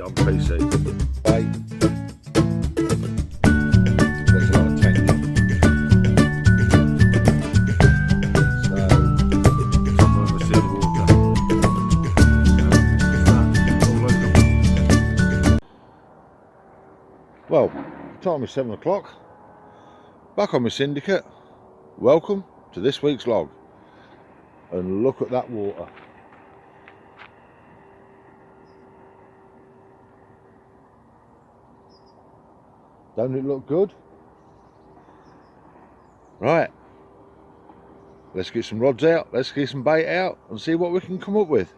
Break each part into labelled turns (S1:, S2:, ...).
S1: on PC. Hey. There's a lot of tension. So, top of the sea water. Well, the time is 7 o'clock. Back on my syndicate. Welcome to this week's log. And look at that water. Don't it look good? Right, let's get some rods out, let's get some bait out and see what we can come up with.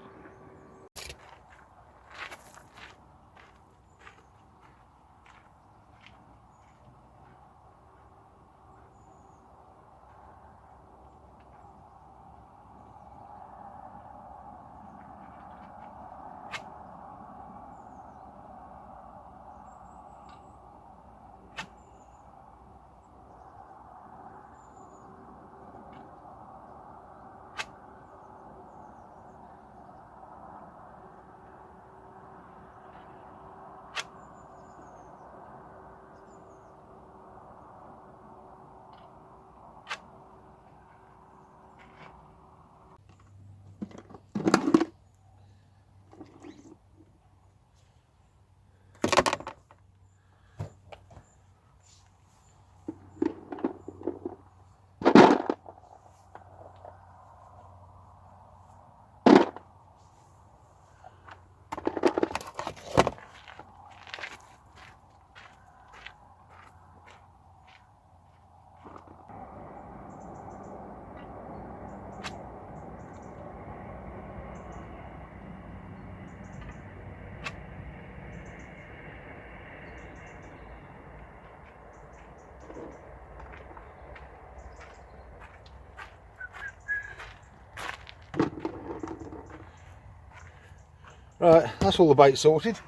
S1: Right, that's all the bait sorted.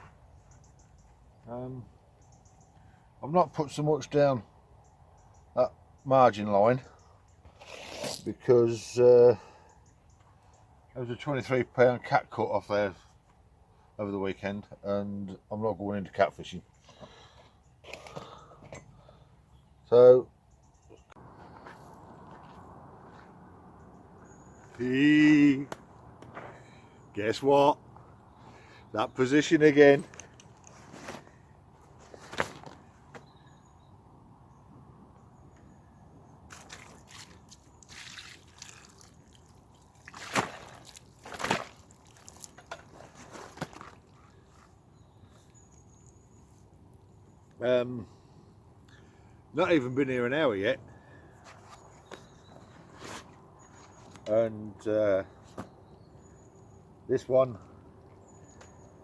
S1: I've not put so much down that margin line because there was a £23 cat cut off there over the weekend and I'm not going into catfishing. So, guess what? That position again. Not even been here an hour yet, and this one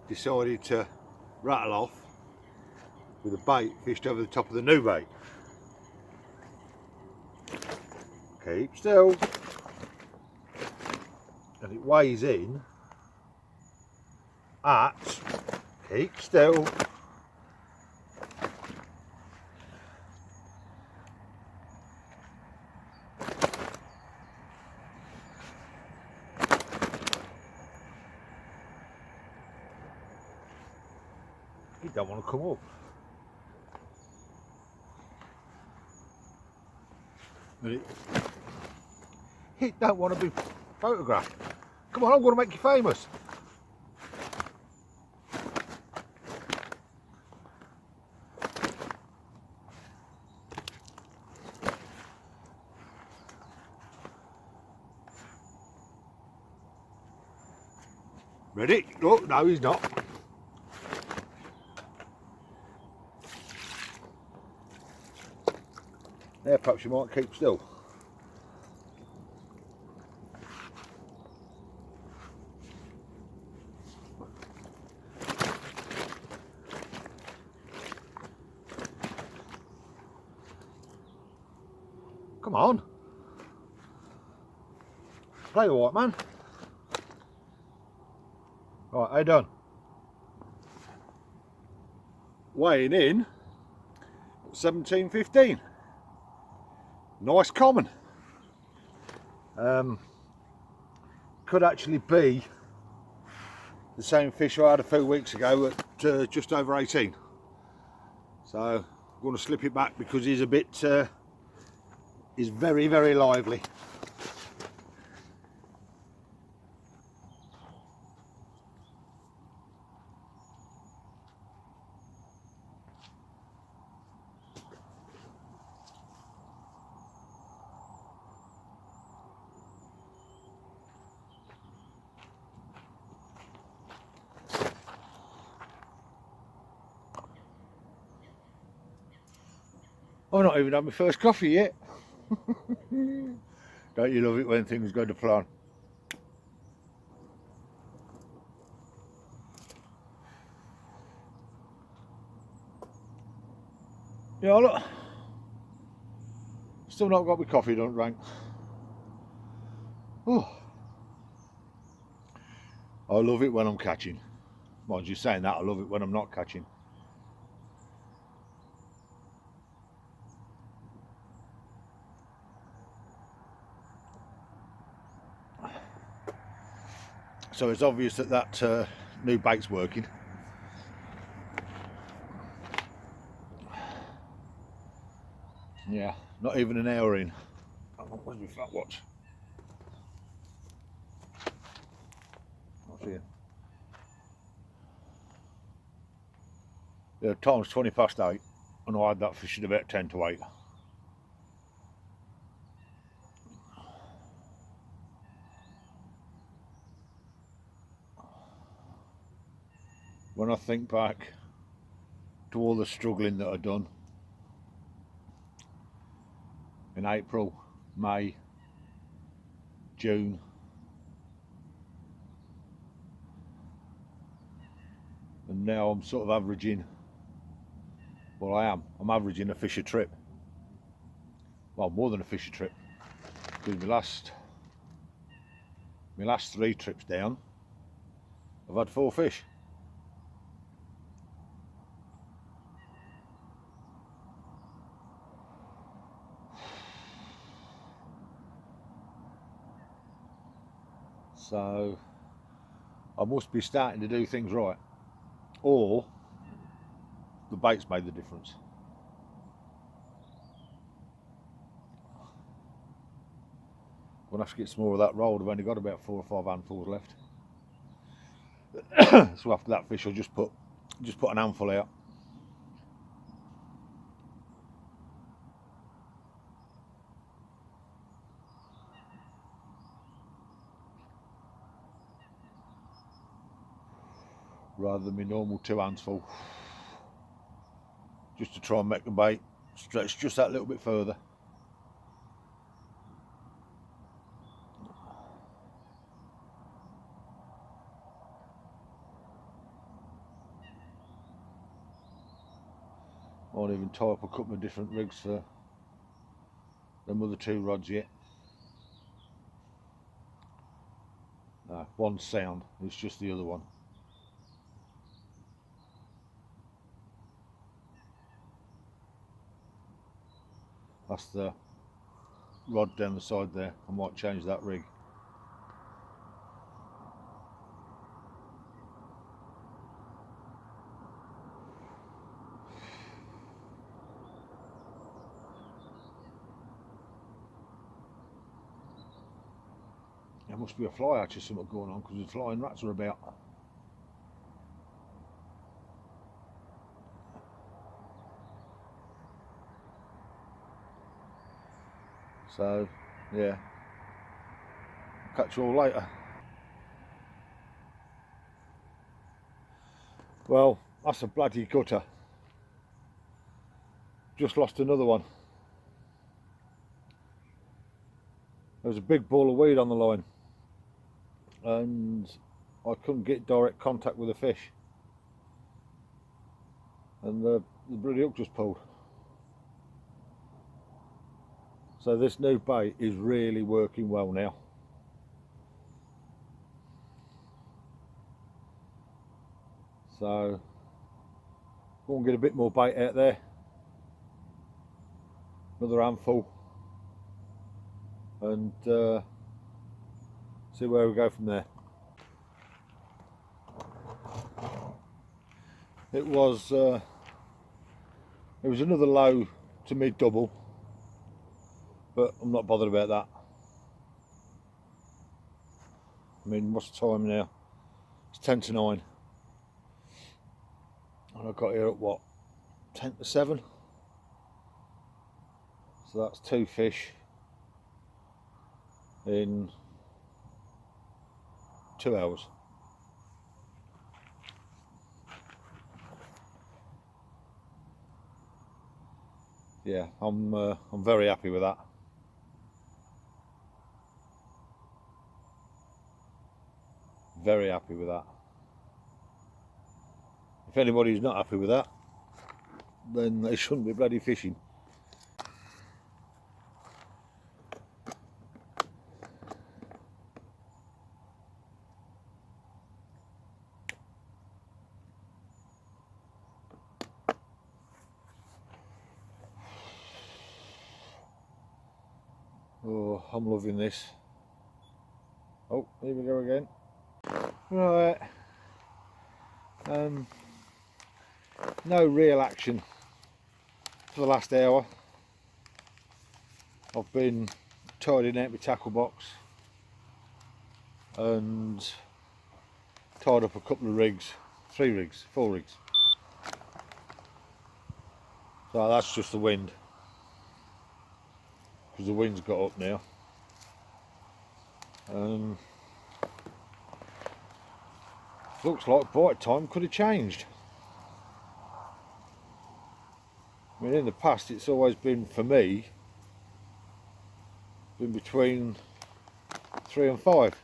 S1: decided to rattle off with a bait fished over the top of the new bait. Keep still, and it weighs in at, keep still, he don't want to come up. And it don't want to be photographed. Come on, I'm going to make you famous. Ready? Oh, no, he's not. There, perhaps you might keep still. Come on. Play the white man. Right, how you done? Weighing in 17.15. Nice common. Could actually be the same fish I had a few weeks ago at just over 18. So I'm going to slip it back because he's a bit, he's very, very lively. I've not even had my first coffee yet. Don't you love it when things go to plan? Yeah, look. Still not got my coffee done, rank. Oh. I love it when I'm catching. Mind you saying that, I love it when I'm not catching. So it's obvious that that new bait's working. Yeah, not even an hour in. Where's my flat watch? Not here. Yeah, time's 20 past 8 and I had that fish at about 10 to 8. When I think back to all the struggling that I've done in April, May, June, and now I'm sort of averaging, well I'm averaging a fish a trip. Well, more than a fish a trip, because my last 3 trips down, I've had 4 fish. So I must be starting to do things right, or the bait's made the difference. I'm gonna have to get some more of that rolled. I've only got about 4 or 5 handfuls left. So after that fish, I'll just put an handful out. Rather than my normal 2 hands full, just to try and make the bait stretch just that little bit further. I won't even tie up a couple of different rigs for them other 2 rods yet. No, one's sound, it's just the other one. That's the rod down the side there. I might change that rig. There must be a fly hatch or something going on, because the flying rats are about. So, yeah. Catch you all later. Well, that's a bloody gutter. Just lost another one. There was a big ball of weed on the line, and I couldn't get direct contact with the fish, and the bloody hook just pulled. So this new bait is really working well now. So go and get a bit more bait out there, another handful, and see where we go from there. it was another low to mid double, but I'm not bothered about that. I mean, what's the time now? It's 10 to 9, and I got here at what, 10 to 7, so that's 2 fish in 2 hours. Yeah, I'm very happy with that. Very happy with that. If anybody's not happy with that, then they shouldn't be bloody fishing. Oh, I'm loving this. Oh, here we go again. Right. No real action for the last hour. I've been tidying out my tackle box and tied up a couple of rigs, 3 rigs, 4 rigs. So that's just the wind, because the wind's got up now. Looks like bite time could have changed. I mean, in the past it's always been, for me, been between 3 and 5.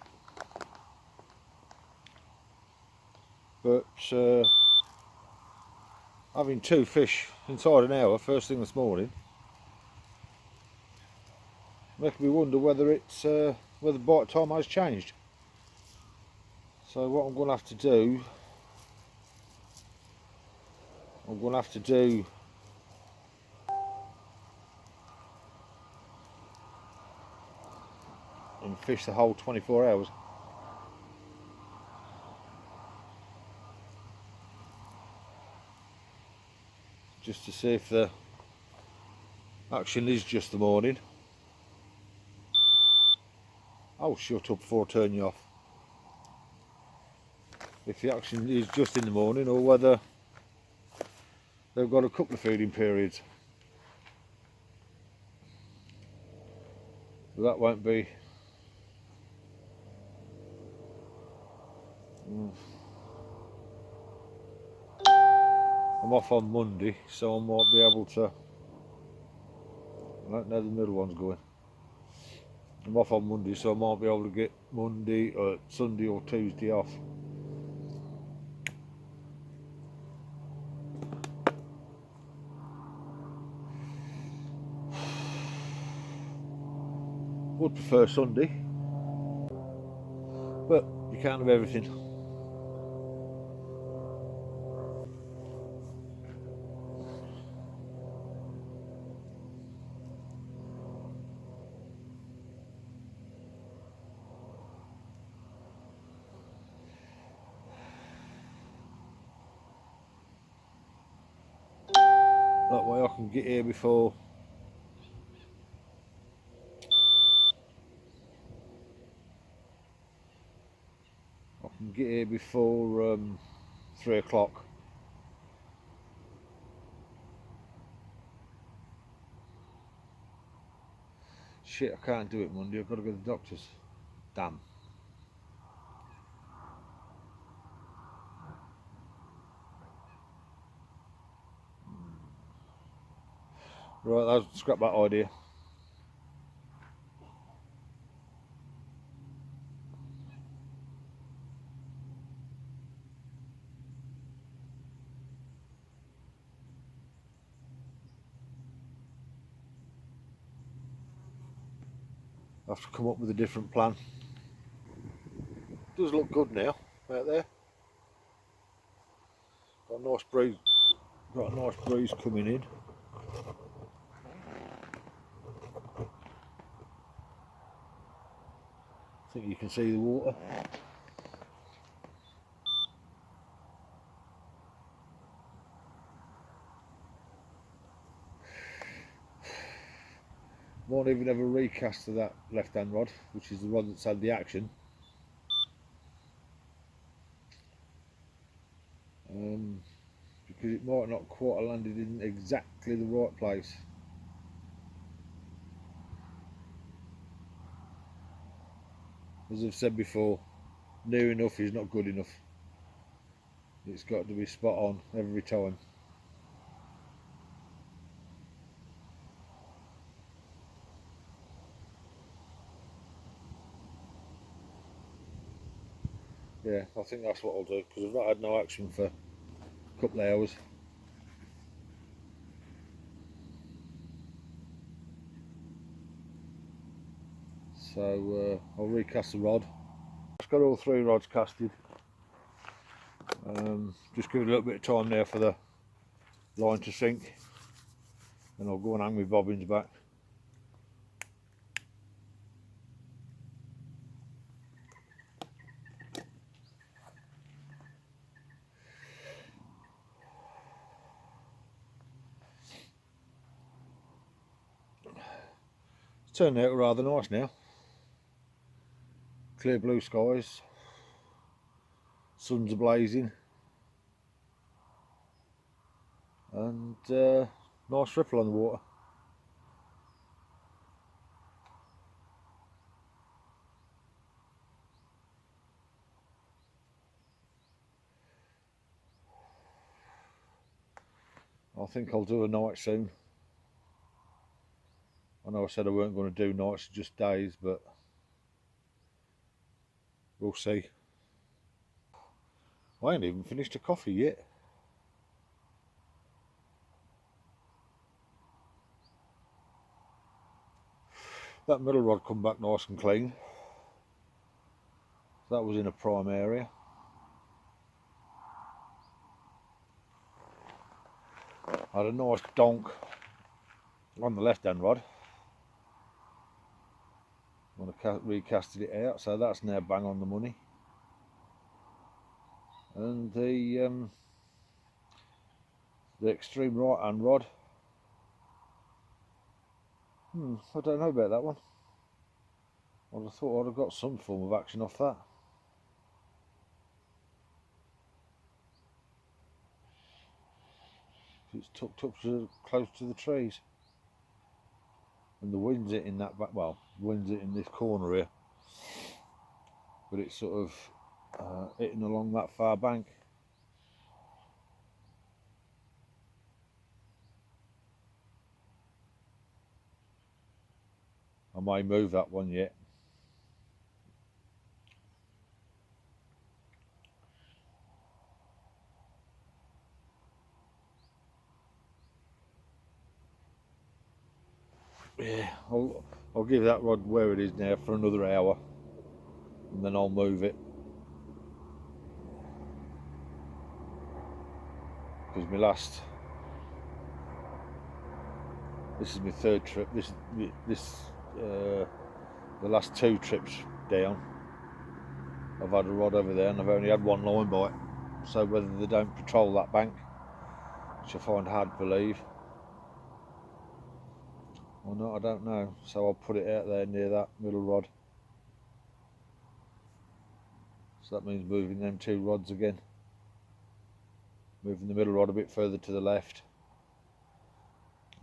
S1: But having 2 fish inside an hour first thing this morning makes me wonder whether it's whether bite time has changed. So what I'm going to have to do, and fish the whole 24 hours. Just to see if the action is just the morning. Oh, shut up before I turn you off. If the action is just in the morning, or whether they've got a couple of feeding periods. But that won't be. I'm off on Monday, so I might be able to. I don't know the middle one's going. I'm off on Monday, so I might be able to get Monday or Sunday or Tuesday off. Would prefer Sunday, but you can't have everything. That way I can get here before I can get here before 3 o'clock. Shit, I can't do it Monday, I've got to go to the doctor's. Damn. Right, I'll scrap that idea. I have to come up with a different plan. Does look good now out there. Got a nice breeze. Got a nice breeze coming in. I think you can see the water. won't even have a recast of that left hand rod, which is the rod that's had the action. Because it might not quite have landed in exactly the right place. As I've said before, near enough is not good enough. It's got to be spot on every time. Yeah, I think that's what I'll do, because I've not had no action for a couple of hours. So I'll recast the rod. I've got all 3 rods casted. Just give it a little bit of time there for the line to sink, and I'll go and hang my bobbins back. It's turned out rather nice now. Clear blue skies, sun's blazing, and nice ripple on the water. I think I'll do a night soon. I know I said I weren't going to do nights, just days, but we'll see. I ain't even finished a coffee yet. That middle rod come back nice and clean. That was in a prime area. I had a nice donk on the left hand rod when I recasted it out, so that's now bang on the money. And the extreme right hand rod, I don't know about that one. I'd have thought I'd have got some form of action off that. It's tucked up close to the trees, and the wind's hitting that back. Well, wind's hitting this corner here, but it's sort of hitting along that far bank. I may move that one yet. Yeah, I'll give that rod where it is now for another hour, and then I'll move it. Because this is my 3rd trip. The last 2 trips down, I've had a rod over there, and I've only had 1 line bite. So whether they don't patrol that bank, which I find hard to believe, or not, I don't know. So I'll put it out there near that middle rod. So that means moving them 2 rods again. Moving the middle rod a bit further to the left,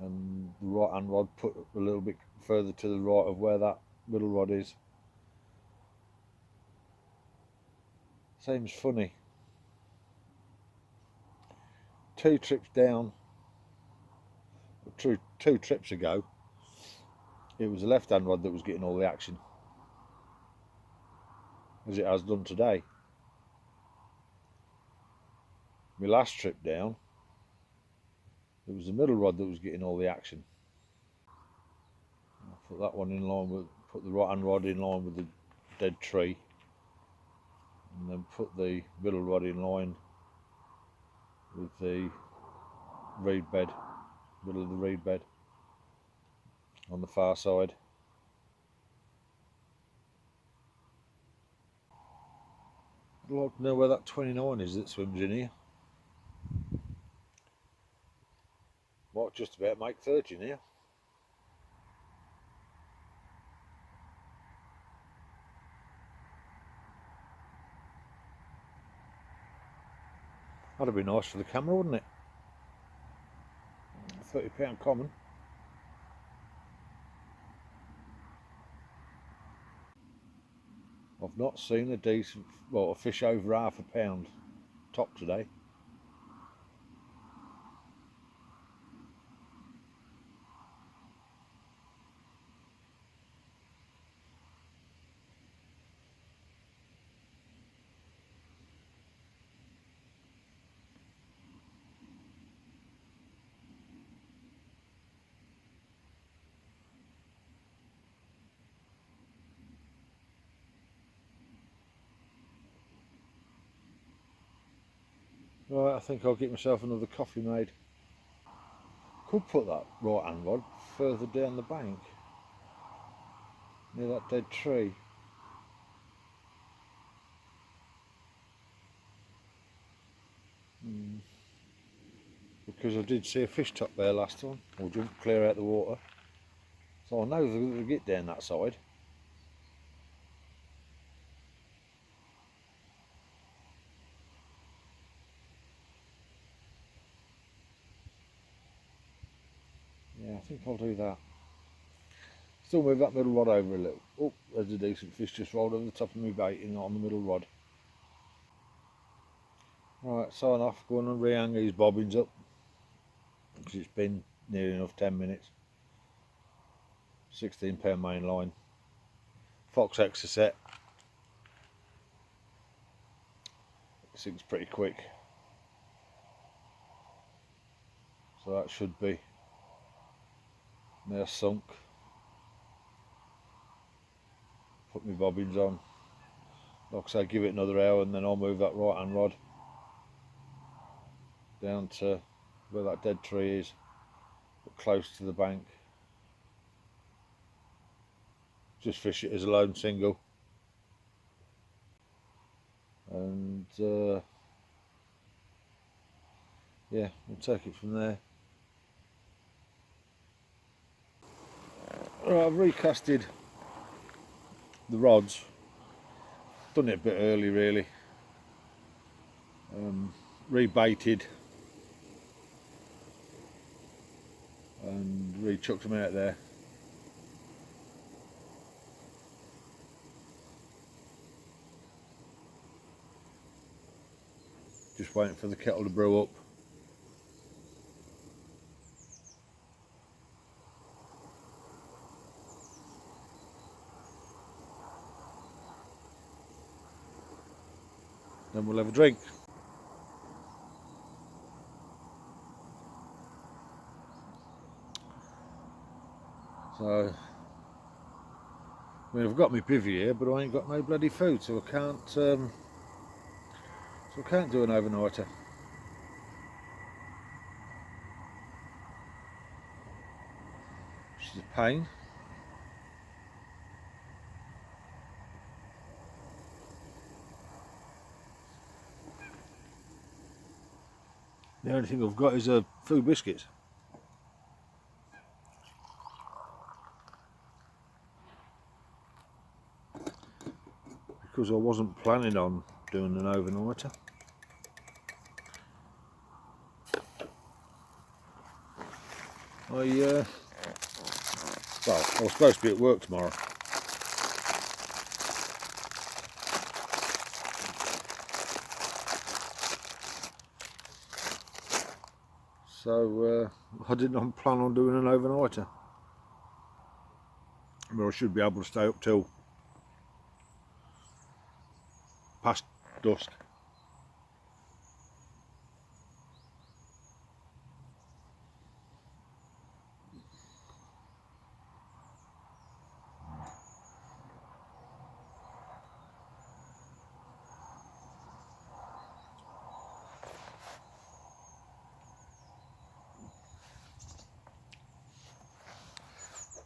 S1: and the right hand rod put a little bit further to the right of where that middle rod is. Seems funny. 2 trips down, 2 trips ago, it was the left hand rod that was getting all the action, as it has done today. My last trip down, it was the middle rod that was getting all the action. I'll put that one in line with, put the right hand rod in line with the dead tree, and then put the middle rod in line with the reed bed, middle of the reed bed on the far side. I'd like to know where that 29 is that swims in here. Might just about make 30 in here. That'd be nice for the camera, wouldn't it? £30 common. I've not seen a decent, well, a fish over £1/2 top today. Right, I think I'll get myself another coffee made. Could put that right hand rod further down the bank, near that dead tree. Because I did see a fish top there last time, or jump clear out the water. So I know they'll get down that side. Yeah, I think I'll do that. Still move that middle rod over a little. Oh, there's a decent fish just rolled over the top of my baiting on the middle rod. Right, sign off, go on and re-hang these bobbins up, because it's been near enough 10 minutes. £16 main line. Fox Exocet. Sinks pretty quick. So that should be now sunk. Put my bobbins on. Like I say, give it another hour and then I'll move that right hand rod down to where that dead tree is, but close to the bank. Just fish it as a lone single, and yeah, we'll take it from there. Right, I've recasted the rods, done it a bit early really, rebaited and re-chucked them out there. Just waiting for the kettle to brew up. Then we'll have a drink. So, I mean, I've got my bivvy here, but I ain't got no bloody food, so I can't do an overnighter. Which is a pain. The only thing I've got is food biscuits. Because I wasn't planning on doing an overnighter. Well, I was supposed to be at work tomorrow. So I didn't plan on doing an overnighter. But I should be able to stay up till past dusk.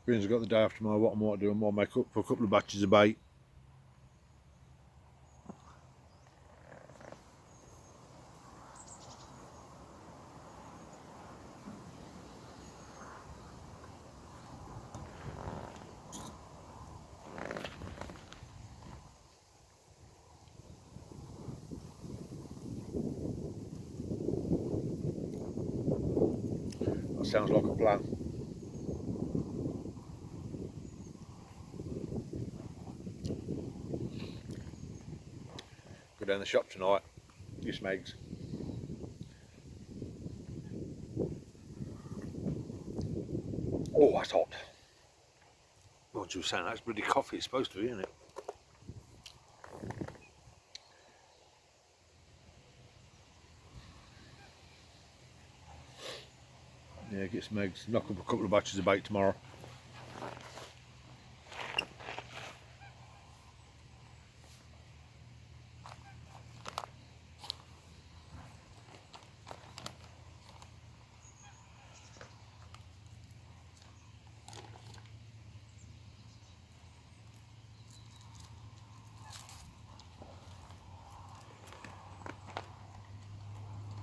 S1: Being as I've got the day after tomorrow, what I might do, I might make up for a couple of batches of bait. sounds like a plan. Go down the shop tonight, get some eggs. Oh, that's hot. What you were saying, that's bloody coffee, it's supposed to be, isn't it? Yeah, get some eggs, knock up a couple of batches of bait tomorrow.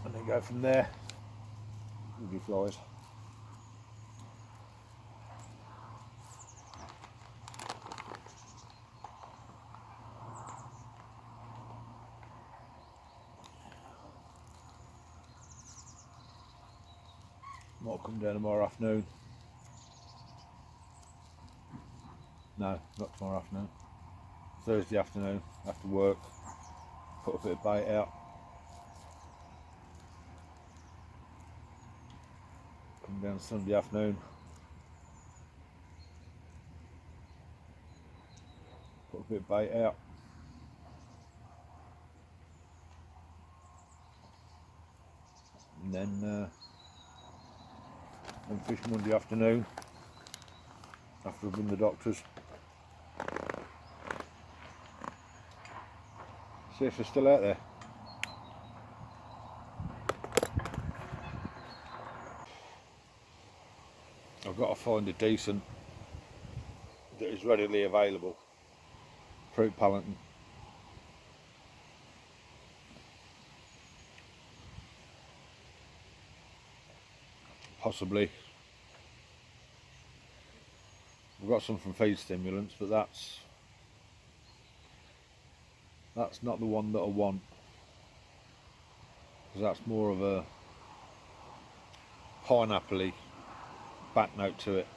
S1: And then go from there with your flies. Might come down tomorrow afternoon. No, not tomorrow afternoon. Thursday afternoon, after work. Put a bit of bait out. Come down Sunday afternoon. Put a bit of bait out. And then fish Monday afternoon after I've been to the doctors. See if they're still out there. I've got to find a decent that is readily available fruit palantin. Possibly. We've got some from feed stimulants, but that's not the one that I want, because that's more of a pineapple-y back note to it.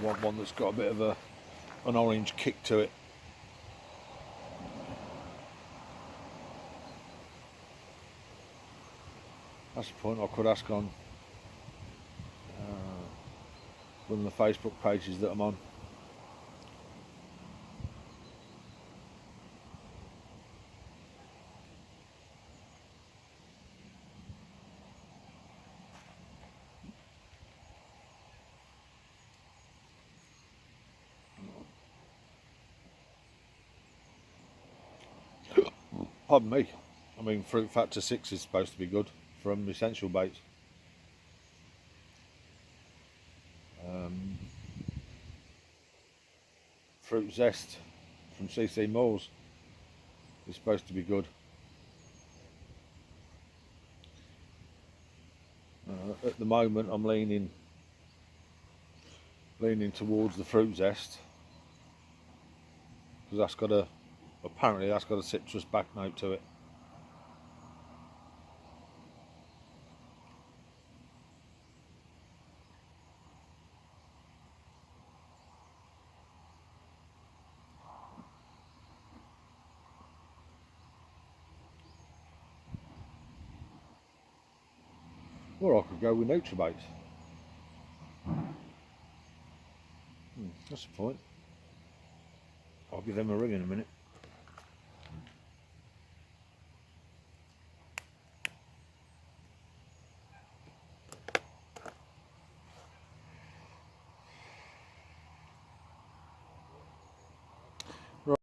S1: I want one that's got a bit of an orange kick to it. That's the point I could ask on one of the Facebook pages that I'm on. Pardon me. I mean, fruit factor 6 is supposed to be good from Essential Baits. Fruit zest from CC Malls is supposed to be good. At the moment, I'm leaning towards the fruit zest, because apparently that's got a citrus back note to it. Or I could go with NutraBait. That's the point. I'll give them a ring in a minute.